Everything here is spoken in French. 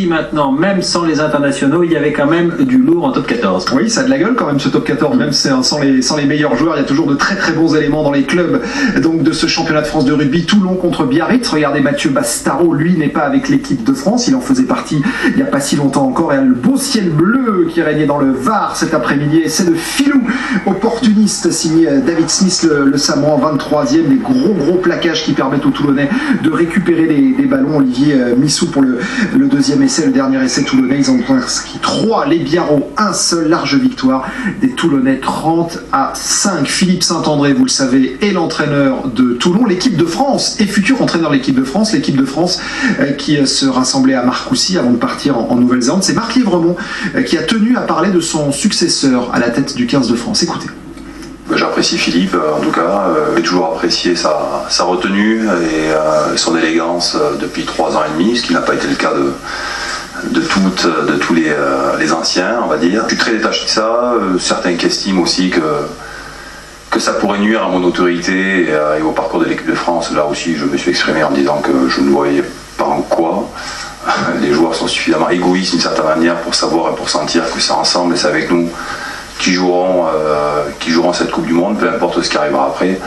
dit maintenant, même sans les internationaux, il y avait quand même du lourd en top 14. Oui, ça a de la gueule quand même ce top 14, même sans les meilleurs joueurs, il y a toujours de très très bons éléments dans les clubs donc de ce championnat de France de rugby. Toulon contre Biarritz, regardez Mathieu Bastaro, lui n'est pas avec l'équipe de France, il en faisait partie il n'y a pas si longtemps encore, et le beau ciel bleu qui régnait dans le Var cet après-midi, et c'est de filou opportuniste signé David Smith, le Samoan, 23e, des gros plaquages qui permettent aux Toulonnais de récupérer des ballons. Olivier Missou pour le deuxième essai, le dernier essai toulonnais, ils ont inscrit 3, les Biarros, un seul, large victoire des Toulonnais 30-5. Philippe Saint-André, vous le savez, est l'entraîneur de Toulon, l'équipe de France, et futur entraîneur de l'équipe de France qui se rassemblait à Marcoussis avant de partir en Nouvelle-Zélande. C'est Marc Livremont qui a tenu à parler de son successeur à la tête du 15 de France. Écoutez. J'apprécie Philippe, en tout cas. J'ai toujours apprécié sa retenue et son élégance depuis 3 ans et demi, ce qui n'a pas été le cas de tous les anciens, on va dire. Je suis très détaché de ça. Certains qui estiment aussi que ça pourrait nuire à mon autorité et au parcours de l'équipe de France. Là aussi, je me suis exprimé en disant que je ne voyais pas en quoi. Les joueurs sont suffisamment égoïstes d'une certaine manière pour savoir et pour sentir que c'est ensemble et c'est avec nous qui joueront cette Coupe du Monde, peu importe ce qui arrivera après.